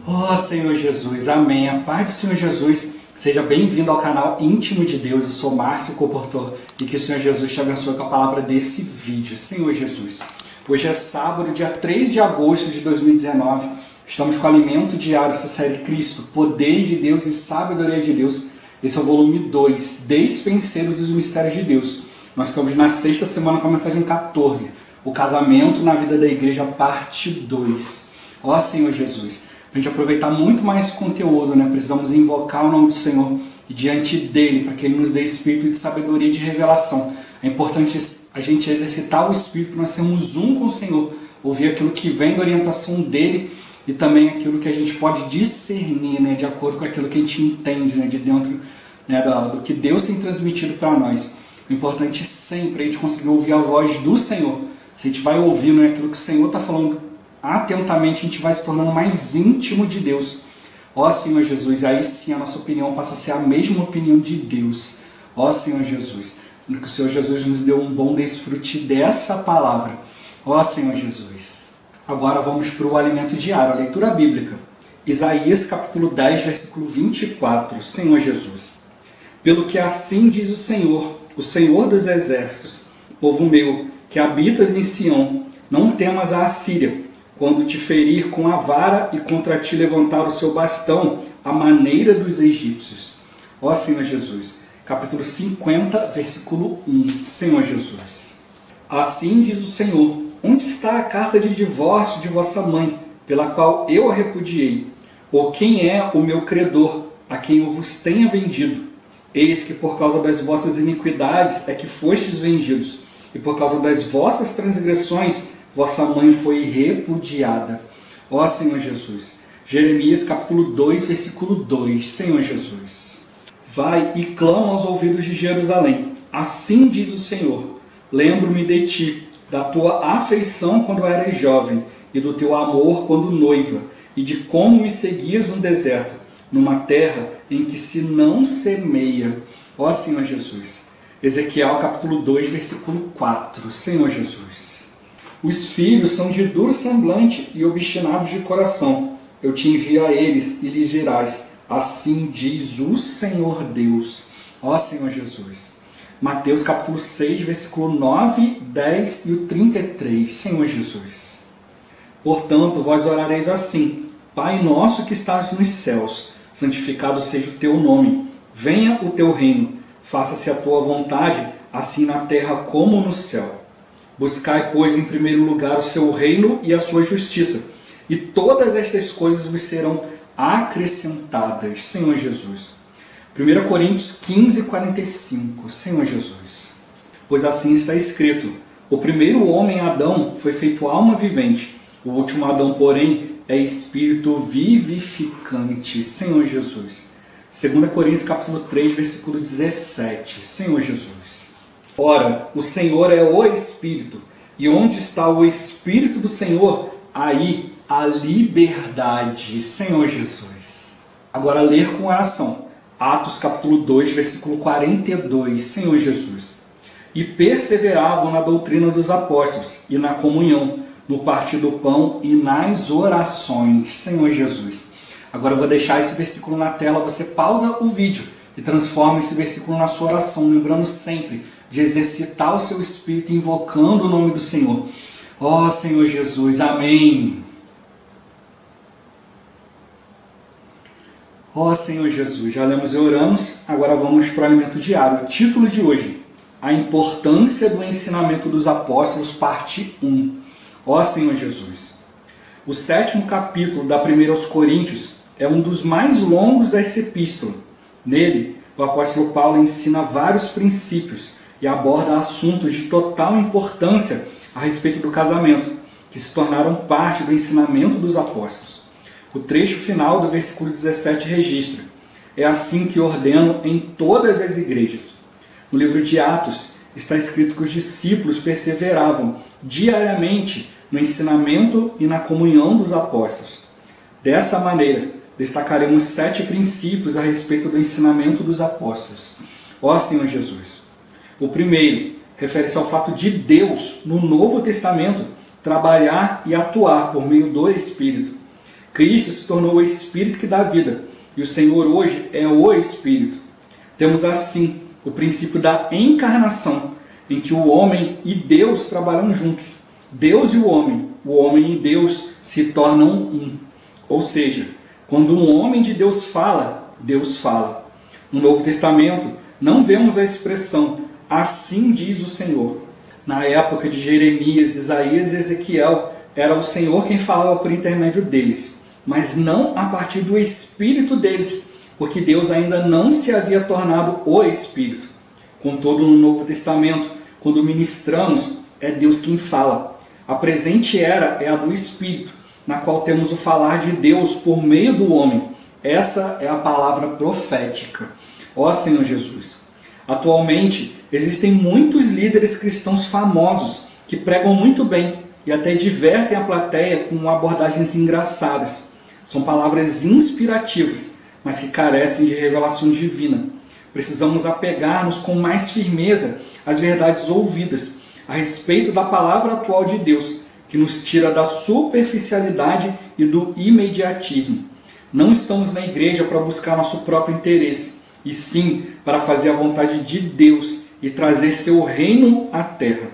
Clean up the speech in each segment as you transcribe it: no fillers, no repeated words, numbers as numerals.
Oh Senhor Jesus, amém. A paz do Senhor Jesus, seja bem-vindo ao canal Íntimo de Deus. Eu sou Márcio Comportor e que o Senhor Jesus te abençoe com a palavra desse vídeo. Senhor Jesus, hoje é sábado, dia 3 de agosto de 2019. Estamos com o Alimento Diário, essa série Cristo, Poder de Deus e Sabedoria de Deus. Esse é o volume 2, Despenseiros dos Mistérios de Deus. Nós estamos na sexta semana com a mensagem 14, o casamento na vida da igreja, parte 2. Ó Senhor Jesus, para a gente aproveitar muito mais conteúdo, precisamos invocar o nome do Senhor e diante dele, para que ele nos dê espírito de sabedoria e de revelação. É importante a gente exercitar o espírito para nós sermos um com o Senhor, ouvir aquilo que vem da orientação dele e também aquilo que a gente pode discernir, de acordo com aquilo que a gente entende, de dentro do que Deus tem transmitido para nós. O importante sempre é a gente conseguir ouvir a voz do Senhor. Se a gente vai ouvindo aquilo que o Senhor está falando atentamente, a gente vai se tornando mais íntimo de Deus. Ó Senhor Jesus, aí sim a nossa opinião passa a ser a mesma opinião de Deus. Ó Senhor Jesus, que o Senhor Jesus nos deu um bom desfrute dessa palavra. Ó Senhor Jesus. Agora vamos para o alimento diário, a leitura bíblica. Isaías capítulo 10, versículo 24. Senhor Jesus. Pelo que assim diz o Senhor dos exércitos, povo meu, que habitas em Sião, não temas a Assíria, quando te ferir com a vara e contra ti levantar o seu bastão, à maneira dos egípcios. Ó Senhor Jesus, capítulo 50, versículo 1. Senhor Jesus. Assim diz o Senhor, onde está a carta de divórcio de vossa mãe, pela qual eu a repudiei? Ou quem é o meu credor, a quem eu vos tenha vendido? Eis que por causa das vossas iniquidades é que fostes vendidos, e por causa das vossas transgressões vossa mãe foi repudiada. Ó Senhor Jesus. Jeremias capítulo 2, versículo 2. Senhor Jesus. Vai e clama aos ouvidos de Jerusalém. Assim diz o Senhor. Lembro-me de ti, da tua afeição quando eras jovem, e do teu amor quando noiva, e de como me seguias no deserto, numa terra em que se não semeia. Ó Senhor Jesus. Ezequiel capítulo 2, versículo 4. Senhor Jesus. Os filhos são de duro semblante e obstinados de coração. Eu te envio a eles e lhes dirás, assim diz o Senhor Deus. Ó Senhor Jesus. Mateus capítulo 6, versículo 9, 10 e o 33. Senhor Jesus. Portanto, vós orareis assim, Pai nosso que estás nos céus, santificado seja o teu nome. Venha o teu reino. Faça-se a tua vontade, assim na terra como no céu. Buscai, pois, em primeiro lugar o seu reino e a sua justiça, e todas estas coisas vos serão acrescentadas. Senhor Jesus. 1 Coríntios 15, 45. Senhor Jesus. Pois assim está escrito, o primeiro homem, Adão, foi feito alma vivente, o último Adão, porém, é espírito vivificante. Senhor Jesus. 2 Coríntios capítulo 3, versículo 17. Senhor Jesus. Ora, o Senhor é o Espírito, e onde está o Espírito do Senhor, aí a liberdade. Senhor Jesus. Agora ler com oração. Atos capítulo 2, versículo 42. Senhor Jesus. E perseveravam na doutrina dos apóstolos, e na comunhão, no partir do pão e nas orações. Senhor Jesus. Agora eu vou deixar esse versículo na tela, você pausa o vídeo e transforma esse versículo na sua oração, lembrando sempre de exercitar o seu espírito, invocando o nome do Senhor. Ó Senhor Jesus, amém. Ó Senhor Jesus, já lemos e oramos, agora vamos para o alimento diário. O título de hoje, a importância do ensinamento dos apóstolos, parte 1. Ó Senhor Jesus. O 7º capítulo da 1 aos Coríntios é um dos mais longos desta epístola. Nele, o apóstolo Paulo ensina vários princípios e aborda assuntos de total importância a respeito do casamento, que se tornaram parte do ensinamento dos apóstolos. O trecho final do versículo 17 registra: é assim que ordeno em todas as igrejas. No livro de Atos está escrito que os discípulos perseveravam diariamente no ensinamento e na comunhão dos apóstolos. Dessa maneira, destacaremos 7 princípios a respeito do ensinamento dos apóstolos. Ó Senhor Jesus. O primeiro refere-se ao fato de Deus, no Novo Testamento, trabalhar e atuar por meio do Espírito. Cristo se tornou o Espírito que dá vida, e o Senhor hoje é o Espírito. Temos assim o princípio da encarnação, em que o homem e Deus trabalham juntos. Deus e o homem e Deus se tornam um. Ou seja, quando um homem de Deus fala, Deus fala. No Novo Testamento, não vemos a expressão "assim diz o Senhor". Na época de Jeremias, Isaías e Ezequiel, era o Senhor quem falava por intermédio deles, mas não a partir do Espírito deles, porque Deus ainda não se havia tornado o Espírito. Contudo, no Novo Testamento, quando ministramos, é Deus quem fala. A presente era é a do Espírito, na qual temos o falar de Deus por meio do homem. Essa é a palavra profética. Ó Senhor Jesus! Atualmente, existem muitos líderes cristãos famosos que pregam muito bem e até divertem a plateia com abordagens engraçadas. São palavras inspirativas, mas que carecem de revelação divina. Precisamos apegar-nos com mais firmeza às verdades ouvidas a respeito da palavra atual de Deus, que nos tira da superficialidade e do imediatismo. Não estamos na igreja para buscar nosso próprio interesse, e sim para fazer a vontade de Deus e trazer seu reino à terra.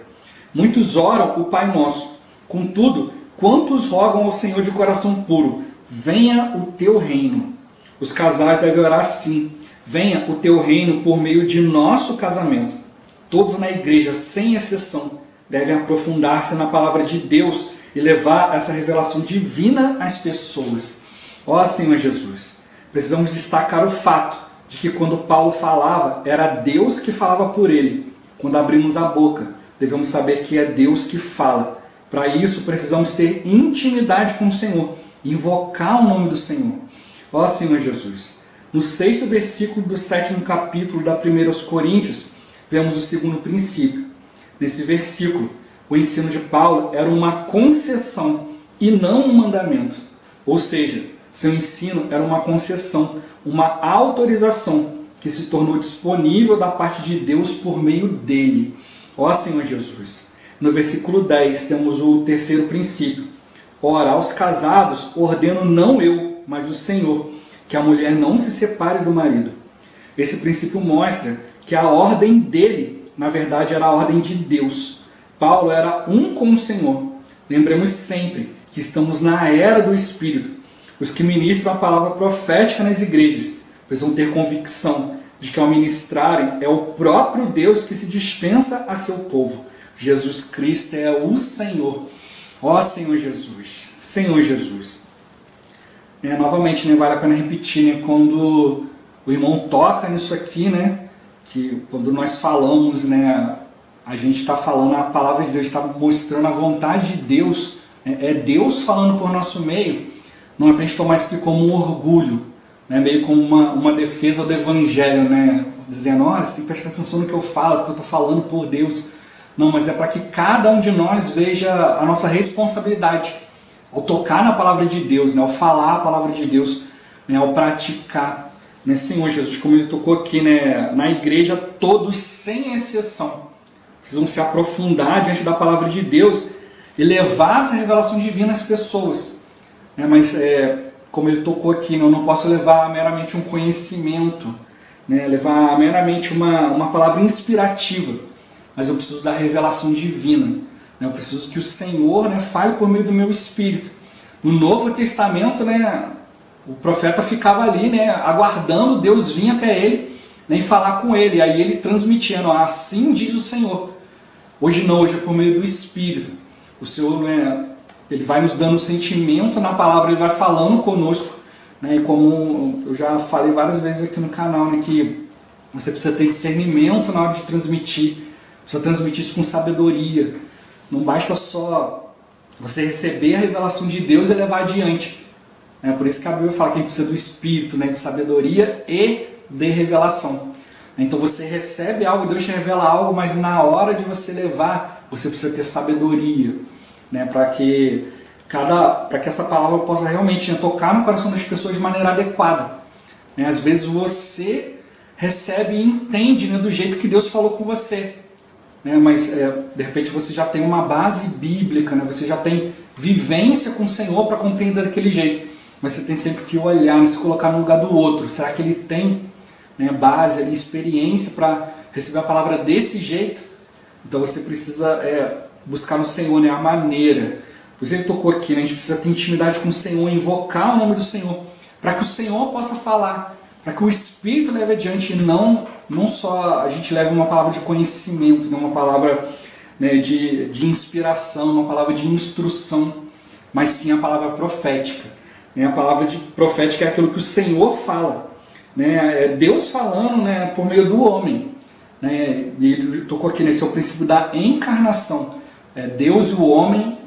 Muitos oram o Pai Nosso. Contudo, quantos rogam ao Senhor de coração puro: venha o teu reino. Os casais devem orar assim: venha o teu reino por meio de nosso casamento. Todos na igreja, sem exceção, devem aprofundar-se na palavra de Deus e levar essa revelação divina às pessoas. Ó Senhor Jesus, precisamos destacar o fato de que quando Paulo falava, era Deus que falava por ele. Quando abrimos a boca, devemos saber que é Deus que fala. Para isso, precisamos ter intimidade com o Senhor, invocar o nome do Senhor. Ó Senhor Jesus, no 6º versículo do 7º capítulo da 1 Coríntios, vemos o segundo princípio. Nesse versículo, o ensino de Paulo era uma concessão e não um mandamento. Ou seja, seu ensino era uma concessão, uma autorização que se tornou disponível da parte de Deus por meio dele. Ó Senhor Jesus! No versículo 10 temos o terceiro princípio. Ora, aos casados ordeno não eu, mas o Senhor, que a mulher não se separe do marido. Esse princípio mostra que a ordem dele, na verdade, era a ordem de Deus. Paulo era um com o Senhor. Lembremos sempre que estamos na era do Espírito. Os que ministram a palavra profética nas igrejas precisam ter convicção de que ao ministrarem é o próprio Deus que se dispensa a seu povo. Jesus Cristo é o Senhor. Ó Senhor Jesus, Senhor Jesus. Novamente, vale a pena repetir, quando o irmão toca nisso aqui, que quando nós falamos, a gente está falando a palavra de Deus, está mostrando a vontade de Deus, é Deus falando por nosso meio. Não é para a gente tomar isso aqui como um orgulho, meio como uma defesa do evangelho, dizendo: olha, você tem que prestar atenção no que eu falo, porque eu estou falando por Deus. Não, mas é para que cada um de nós veja a nossa responsabilidade ao tocar na palavra de Deus, ao falar a palavra de Deus, ao praticar. Senhor Jesus, como ele tocou aqui, na igreja, todos sem exceção precisam se aprofundar diante da palavra de Deus e levar essa revelação divina às pessoas. Mas, como ele tocou aqui, eu não posso levar meramente um conhecimento, levar meramente uma palavra inspirativa, mas eu preciso da revelação divina. Eu preciso que o Senhor fale por meio do meu espírito. No Novo Testamento, o profeta ficava ali, aguardando Deus vir até ele, e falar com ele. Aí ele transmitindo: assim diz o Senhor. Hoje não, hoje é por meio do Espírito. O Senhor, ele vai nos dando sentimento na palavra, ele vai falando conosco. E como eu já falei várias vezes aqui no canal, que você precisa ter discernimento na hora de transmitir. Precisa transmitir isso com sabedoria. Não basta só você receber a revelação de Deus e levar adiante. Por isso que a Bíblia fala que a gente precisa do Espírito, de sabedoria e de revelação. Então você recebe algo, Deus te revela algo, mas na hora de você levar, você precisa ter sabedoria, para que essa palavra possa realmente tocar no coração das pessoas de maneira adequada. Às vezes você recebe e entende do jeito que Deus falou com você. Mas de repente você já tem uma base bíblica, você já tem vivência com o Senhor para compreender daquele jeito. mas você tem sempre que olhar, né, se colocar no lugar do outro. Será que ele tem, né, base, ali, experiência para receber a palavra desse jeito? Então você precisa buscar no Senhor, né, a maneira. Por isso ele tocou aqui, né, a gente precisa ter intimidade com o Senhor, invocar o nome do Senhor, para que o Senhor possa falar, para que o Espírito leve adiante, e não só a gente leve uma palavra de conhecimento, né, uma palavra, né, de inspiração, uma palavra de instrução, mas sim a palavra profética. Né, a palavra profética é aquilo que o Senhor fala, né, é Deus falando, né, por meio do homem. Né, e ele tocou aqui nesse é o princípio da encarnação. Deus e o homem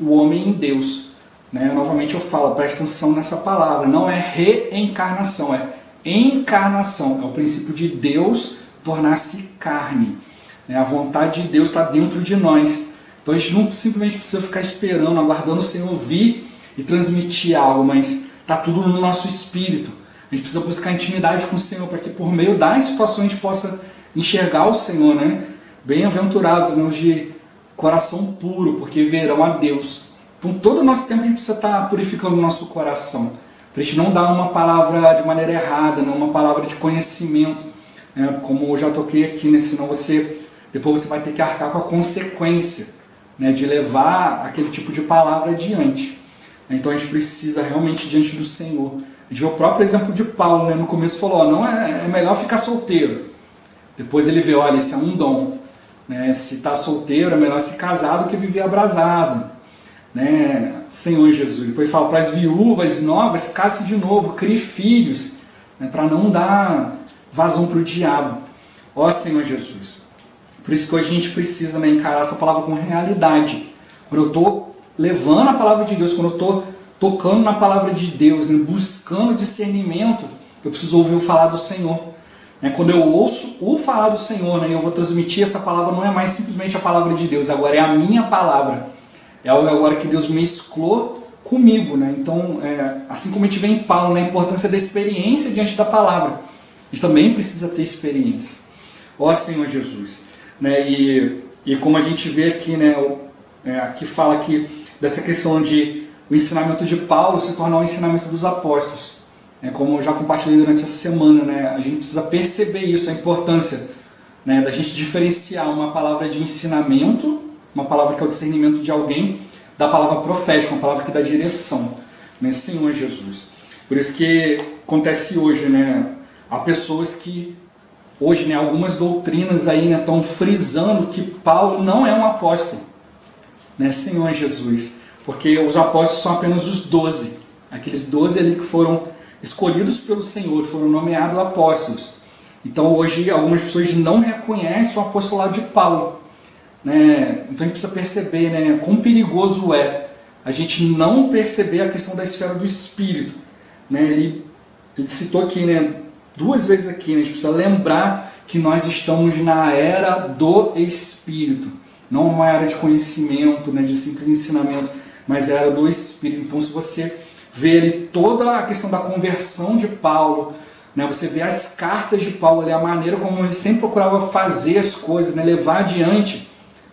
em Deus. Né? Novamente eu falo, presta atenção nessa palavra, não é reencarnação, é encarnação, é o princípio de Deus tornar-se carne. Né? A vontade de Deus está dentro de nós. Então a gente não simplesmente precisa ficar esperando, aguardando o Senhor vir e transmitir algo, mas está tudo no nosso espírito. A gente precisa buscar intimidade com o Senhor, para que por meio das situações a gente possa enxergar o Senhor. Né? Bem-aventurados, né, os de coração puro, porque verão a Deus. Então todo o nosso tempo a gente precisa estar purificando o nosso coração, para a gente não dar uma palavra de maneira errada, não uma palavra de conhecimento, né? Como eu já toquei aqui, né? Senão depois você vai ter que arcar com a consequência, né, de levar aquele tipo de palavra adiante. Então a gente precisa realmente diante do Senhor. A gente vê o próprio exemplo de Paulo, né? No começo falou, não é melhor ficar solteiro. Depois ele vê, olha, isso é um dom. Né? Se está solteiro, é melhor se casar do que viver abrasado. Né? Senhor Jesus. Depois ele fala para as viúvas novas, case de novo, crie filhos, né? Para não dar vazão para o diabo. Ó Senhor Jesus. Por isso que hoje a gente precisa, né, encarar essa palavra com realidade. Quando eu estou levando a palavra de Deus, quando eu estou tocando na palavra de Deus, né, buscando discernimento, eu preciso ouvir o falar do Senhor. Quando eu ouço o falar do Senhor, né, eu vou transmitir essa palavra, não é mais simplesmente a palavra de Deus, agora é a minha palavra. É algo agora que Deus mesclou comigo. Né? Então, assim como a gente vê em Paulo, né, a importância da experiência diante da palavra, a gente também precisa ter experiência. Ó Senhor Jesus. Né? E como a gente vê aqui, né, aqui fala aqui dessa questão de o ensinamento de Paulo se tornar o ensinamento dos apóstolos. Como eu já compartilhei durante essa semana, né, a gente precisa perceber isso, a importância, né, da gente diferenciar uma palavra de ensinamento, uma palavra que é o discernimento de alguém, da palavra profética, uma palavra que dá direção, né, Senhor Jesus. Por isso que acontece hoje, né, há pessoas que hoje, né, algumas doutrinas aí, né, estão frisando que Paulo não é um apóstolo, né, Senhor Jesus, porque os apóstolos são apenas os 12, aqueles 12 ali que foram escolhidos pelo Senhor, foram nomeados apóstolos. Então hoje algumas pessoas não reconhecem o apostolado de Paulo. Né? Então a gente precisa perceber, né, quão perigoso é a gente não perceber a questão da esfera do Espírito. Né? Ele citou aqui, né, 2 vezes aqui, né? A gente precisa lembrar que nós estamos na era do Espírito. Não uma era de conhecimento, né, de simples ensinamento, mas a era do Espírito. Então se você vê ali toda a questão da conversão de Paulo, né? Você vê as cartas de Paulo, ali, a maneira como ele sempre procurava fazer as coisas, né? Levar adiante.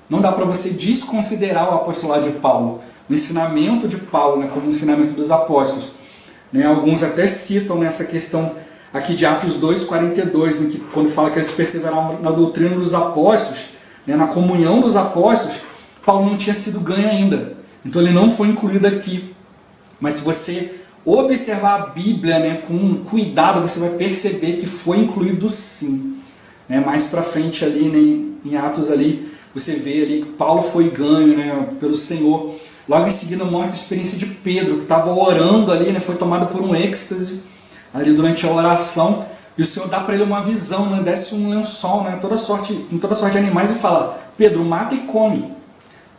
Não dá para você desconsiderar o apostolado de Paulo, o ensinamento de Paulo, né? Como o ensinamento dos apóstolos. Né? Alguns até citam nessa questão aqui de Atos 2,42, né? Que quando fala que eles perseveraram na doutrina dos apóstolos, né? Na comunhão dos apóstolos, Paulo não tinha sido ganho ainda. Então ele não foi incluído aqui. Mas se você observar a Bíblia, né, com cuidado, você vai perceber que foi incluído sim. Né, mais para frente ali, né, em Atos ali, você vê ali que Paulo foi ganho, né, pelo Senhor. Logo em seguida mostra a experiência de Pedro, que estava orando ali, né, foi tomado por um êxtase ali durante a oração, e o Senhor dá para ele uma visão, né, desce um lençol, né, em toda sorte de animais e fala, Pedro, mata e come.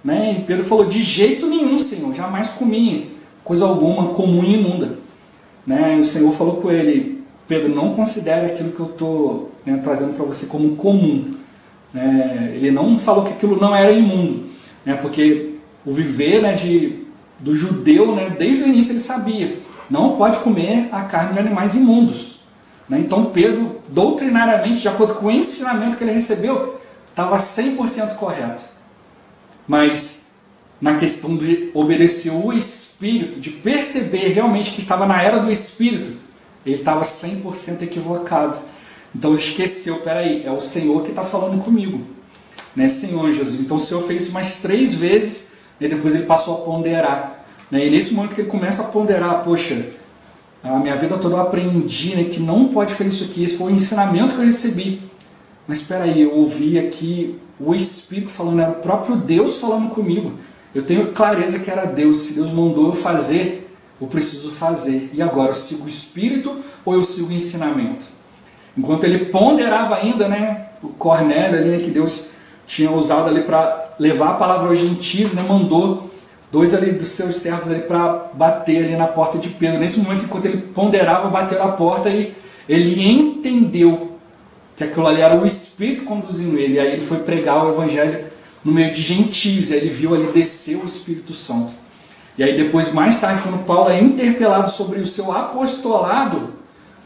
Né, e Pedro falou, de jeito nenhum, Senhor, jamais comi coisa alguma comum e imunda. Né? E o Senhor falou com ele, Pedro, não considere aquilo que eu estou, né, trazendo para você como comum. Né? Ele não falou que aquilo não era imundo, né? Porque o viver, né, do judeu, né, desde o início ele sabia, não pode comer a carne de animais imundos. Né? Então Pedro, doutrinariamente, de acordo com o ensinamento que ele recebeu, estava 100% correto. Mas na questão de obedecer o Espírito, de perceber realmente que estava na era do Espírito, ele estava 100% equivocado. Então ele esqueceu, peraí, é o Senhor que está falando comigo, né, Senhor Jesus. Então o Senhor fez isso mais 3 vezes, e depois ele passou a ponderar, né, e nesse momento que ele começa a ponderar, poxa, a minha vida toda eu aprendi, né, que não pode fazer isso aqui, esse foi o ensinamento que eu recebi, mas espera aí, eu ouvi aqui o Espírito falando, era o próprio Deus falando comigo, eu tenho clareza que era Deus, se Deus mandou eu fazer, eu preciso fazer, e agora eu sigo o Espírito ou eu sigo o ensinamento? Enquanto ele ponderava ainda, né, o Cornélio ali, né, que Deus tinha usado ali para levar a palavra aos gentios, né, mandou 2 ali dos seus servos ali para bater ali na porta de Pedro. Nesse momento, enquanto ele ponderava, bateu a porta e ele entendeu que aquilo ali era o Espírito conduzindo ele. E aí ele foi pregar o Evangelho no meio de gentios. E aí ele viu ali descer o Espírito Santo. E aí depois, mais tarde, quando Paulo é interpelado sobre o seu apostolado,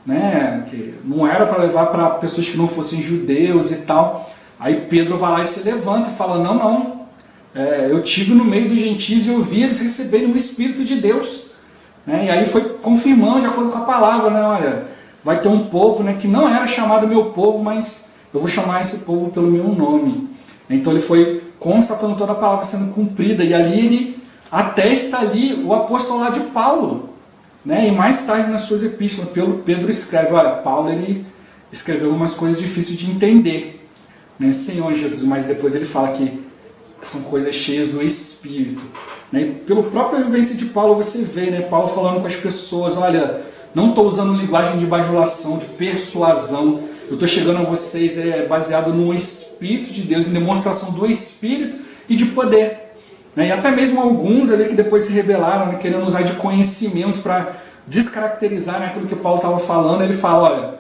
né, que não era para levar para pessoas que não fossem judeus e tal, aí Pedro vai lá e se levanta e fala, não, eu tive no meio dos gentios e eu vi eles receberem o Espírito de Deus, né, e aí foi confirmando de acordo com a palavra, né, olha, vai ter um povo, né, que não era chamado meu povo, mas eu vou chamar esse povo pelo meu nome. Então ele foi constatando toda a palavra sendo cumprida, e ali ele atesta ali o apostolado de Paulo, né? E mais tarde nas suas epístolas, Pedro escreve, olha, Paulo ele escreveu algumas coisas difíceis de entender, né, Senhor Jesus, mas depois ele fala que são coisas cheias do Espírito, né? E pelo próprio vivência de Paulo você vê, né, Paulo falando com as pessoas, olha, não estou usando linguagem de bajulação, de persuasão, eu estou chegando a vocês baseado no Espírito de Deus, em demonstração do Espírito e de poder. E até mesmo alguns ali que depois se rebelaram, né, querendo usar de conhecimento para descaracterizar, né, aquilo que Paulo estava falando, ele fala, olha,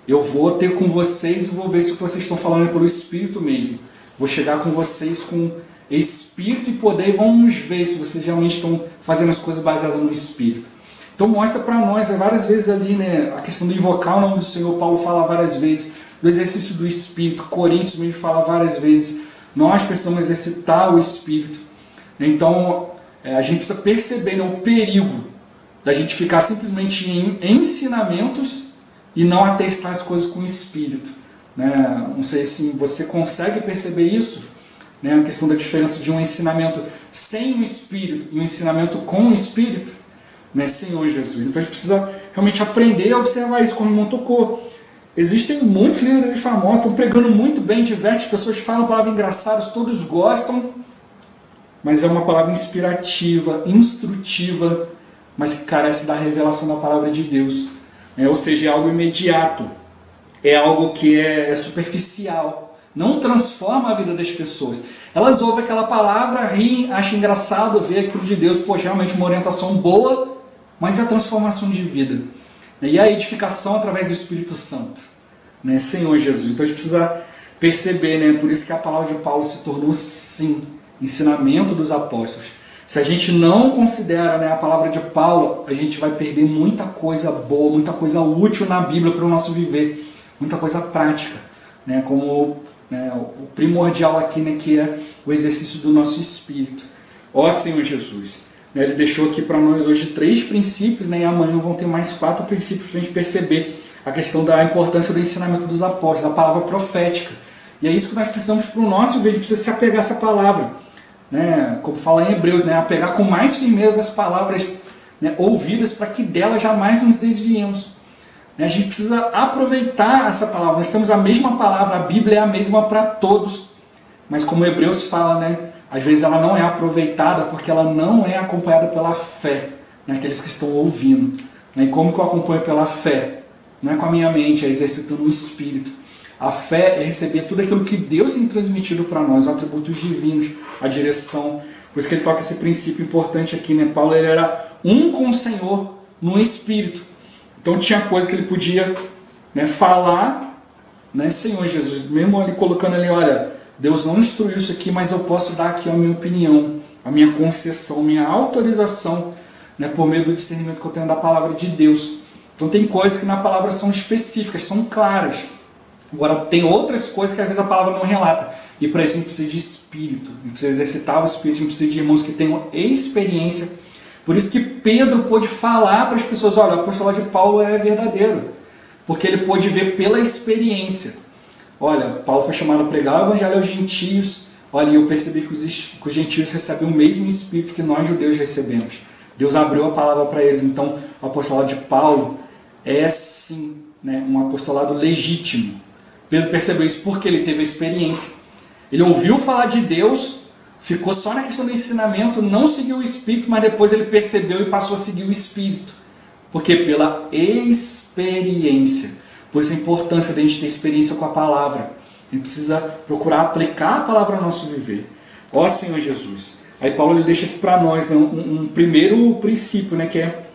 eu vou ter com vocês e vou ver se o que vocês estão falando é pelo Espírito mesmo. Vou chegar com vocês com Espírito e poder e vamos ver se vocês realmente estão fazendo as coisas baseadas no Espírito. Então mostra para nós, várias vezes ali, né, a questão do invocar o nome do Senhor, Paulo fala várias vezes, do exercício do Espírito, Coríntios mesmo fala várias vezes, nós precisamos exercitar o Espírito. Então, a gente precisa perceber, né, o perigo da gente ficar simplesmente em ensinamentos e não atestar as coisas com o Espírito, né? Não sei se você consegue perceber isso, né, a questão da diferença de um ensinamento sem o Espírito e um ensinamento com o Espírito, né, Senhor Jesus. Então a gente precisa realmente aprender a observar isso, como o irmão tocou. Existem muitos líderes e famosos, estão pregando muito bem, diversas pessoas falam palavras engraçadas, todos gostam, mas é uma palavra inspirativa, instrutiva, mas que carece da revelação da palavra de Deus. Ou seja, é algo imediato, é algo que é superficial, não transforma a vida das pessoas. Elas ouvem aquela palavra, riem, acham engraçado ver aquilo de Deus, poxa, realmente uma orientação boa, mas é a transformação de vida. E a edificação através do Espírito Santo, né, Senhor Jesus. Então a gente precisa perceber, né, por isso que a palavra de Paulo se tornou, sim, ensinamento dos apóstolos. Se a gente não considera, né, a palavra de Paulo, a gente vai perder muita coisa boa, muita coisa útil na Bíblia para o nosso viver, muita coisa prática, né, como, né, o primordial aqui, né, que é o exercício do nosso espírito. Ó Senhor Jesus, né, ele deixou aqui para nós hoje 3 princípios, né, e amanhã vão ter mais 4 princípios para a gente perceber a questão da importância do ensinamento dos apóstolos, da palavra profética. E é isso que nós precisamos para o nosso viver, a gente precisa se apegar a essa palavra. Né, como fala em Hebreus, né, a pegar com mais firmeza as palavras, né, ouvidas, para que dela jamais nos desviemos. Né, a gente precisa aproveitar essa palavra. Nós temos a mesma palavra, a Bíblia é a mesma para todos, mas como Hebreus fala, né, às vezes ela não é aproveitada porque ela não é acompanhada pela fé, né, aqueles que estão ouvindo. Né, e como que eu acompanho pela fé? Não é com a minha mente, é exercitando o Espírito. A fé é receber tudo aquilo que Deus tem transmitido para nós, os atributos divinos, a direção. Por isso que ele toca esse princípio importante aqui, né? Paulo, ele era um com o Senhor no Espírito. Então tinha coisa que ele podia, né, falar, né, Senhor Jesus, mesmo ali colocando ali, olha, Deus não instruiu isso aqui, mas eu posso dar aqui a minha opinião, a minha concessão, a minha autorização, né, por meio do discernimento que eu tenho da palavra de Deus. Então tem coisas que na palavra são específicas, são claras. Agora, tem outras coisas que às vezes a palavra não relata. E para isso a gente precisa de espírito, a gente precisa exercitar o espírito, a gente precisa de irmãos que tenham experiência. Por isso que Pedro pôde falar para as pessoas, olha, o apostolado de Paulo é verdadeiro, porque ele pôde ver pela experiência. Olha, Paulo foi chamado a pregar o evangelho aos gentios, olha, eu percebi que os gentios recebem o mesmo espírito que nós judeus recebemos. Deus abriu a palavra para eles, então o apostolado de Paulo é sim, né, um apostolado legítimo. Pedro percebeu isso porque ele teve a experiência. Ele ouviu falar de Deus, ficou só na questão do ensinamento, não seguiu o Espírito, mas depois ele percebeu e passou a seguir o Espírito. Porque pela experiência. Por isso a importância de a gente ter experiência com a palavra. A gente precisa procurar aplicar a palavra ao nosso viver. Ó Senhor Jesus. Aí Paulo ele deixa aqui para nós, né, um primeiro princípio, né, que é,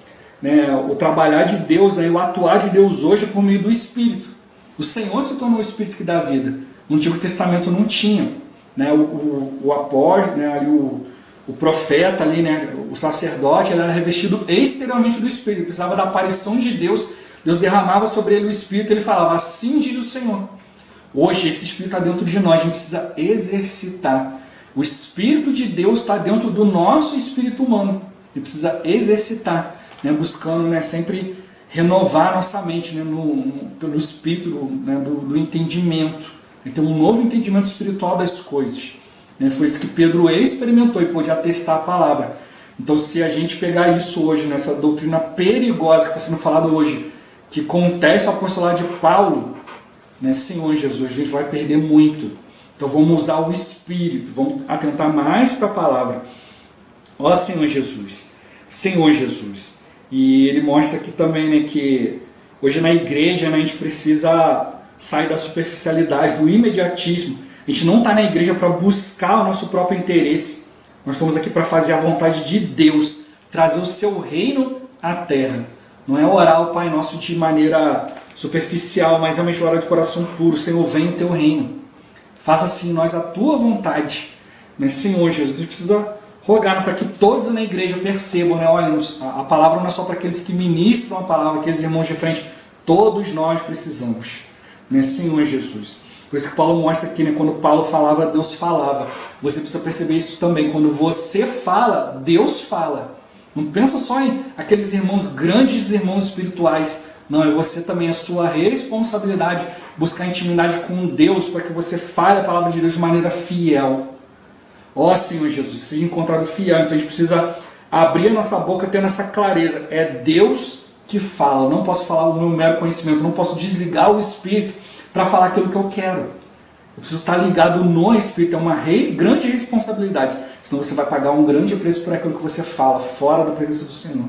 né, o trabalhar de Deus, né, o atuar de Deus hoje por meio do Espírito. O Senhor se tornou o Espírito que dá vida. No Antigo Testamento não tinha, né? O apóstolo, né? Ali o profeta, ali, né? O sacerdote, ele era revestido exteriormente do Espírito, precisava da aparição de Deus, Deus derramava sobre ele o Espírito, ele falava, assim diz o Senhor. Hoje esse Espírito está dentro de nós, a gente precisa exercitar. O Espírito de Deus está dentro do nosso espírito humano, a gente precisa exercitar, né? Buscando, né, sempre renovar nossa mente, né, pelo Espírito, né, do entendimento. Então, um novo entendimento espiritual das coisas. Foi isso que Pedro experimentou e pôde atestar a palavra. Então, se a gente pegar isso hoje, nessa doutrina perigosa que está sendo falada hoje, que contesta o apostolado de Paulo, né, Senhor Jesus, a gente vai perder muito. Então, vamos usar o Espírito, vamos atentar mais para a palavra. Ó Senhor Jesus, Senhor Jesus. E ele mostra aqui também, né, que hoje na igreja, né, a gente precisa sair da superficialidade, do imediatismo. A gente não está na igreja para buscar o nosso próprio interesse. Nós estamos aqui para fazer a vontade de Deus, trazer o seu reino à terra. Não é orar o Pai Nosso de maneira superficial, mas realmente orar de coração puro. Senhor, vem o teu reino. Faça-se em nós a tua vontade. Mas, Senhor Jesus, a gente precisa rogar para que todos na igreja percebam, né? Olha, a palavra não é só para aqueles que ministram a palavra, aqueles irmãos de frente. Todos nós precisamos. Né, Senhor Jesus. Por isso que Paulo mostra aqui, né, quando Paulo falava, Deus falava. Você precisa perceber isso também. Quando você fala, Deus fala. Não pensa só em aqueles irmãos, grandes irmãos espirituais. Não, é você também, a sua responsabilidade, buscar intimidade com Deus para que você fale a palavra de Deus de maneira fiel. Ó Senhor Jesus, se encontrado fiel, então a gente precisa abrir a nossa boca tendo essa clareza. É Deus que fala. Eu não posso falar o meu mero conhecimento, eu não posso desligar o Espírito para falar aquilo que eu quero. Eu preciso estar ligado no Espírito, é uma grande responsabilidade. Senão você vai pagar um grande preço por aquilo que você fala, fora da presença do Senhor.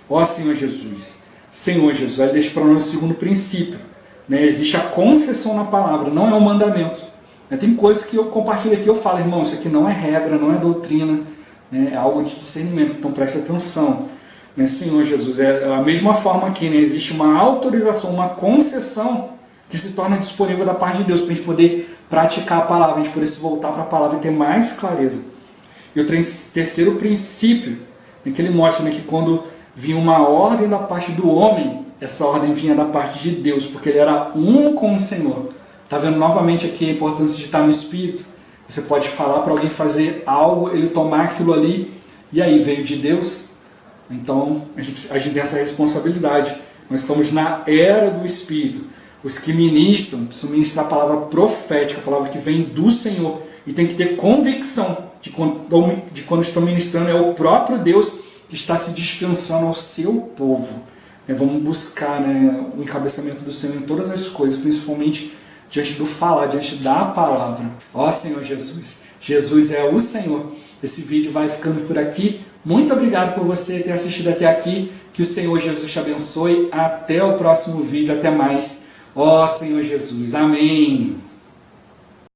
Ó Senhor Jesus, Senhor Jesus, aí deixa para nós o segundo princípio. Né? Existe a concessão na palavra, não é um mandamento. Tem coisas que eu compartilho aqui, eu falo, irmão, isso aqui não é regra, não é doutrina, né? É algo de discernimento, então preste atenção. Né? Senhor Jesus, é a mesma forma aqui, né? Existe uma autorização, uma concessão que se torna disponível da parte de Deus para a gente poder praticar a palavra, a gente poder se voltar para a palavra e ter mais clareza. E o terceiro princípio, né, que ele mostra, né, que quando vinha uma ordem da parte do homem, essa ordem vinha da parte de Deus, porque ele era um com o Senhor. Está vendo novamente aqui a importância de estar no Espírito? Você pode falar para alguém fazer algo, ele tomar aquilo ali, e aí veio de Deus. Então a gente tem essa responsabilidade. Nós estamos na era do Espírito. Os que ministram precisam ministrar a palavra profética, a palavra que vem do Senhor. E tem que ter convicção de quando estão ministrando é o próprio Deus que está se dispensando ao seu povo. Vamos buscar, né, o encabeçamento do Senhor em todas as coisas, principalmente diante do falar, diante da palavra. Ó Senhor Jesus, Jesus é o Senhor. Esse vídeo vai ficando por aqui. Muito obrigado por você ter assistido até aqui. Que o Senhor Jesus te abençoe. Até o próximo vídeo. Até mais. Ó Senhor Jesus. Amém.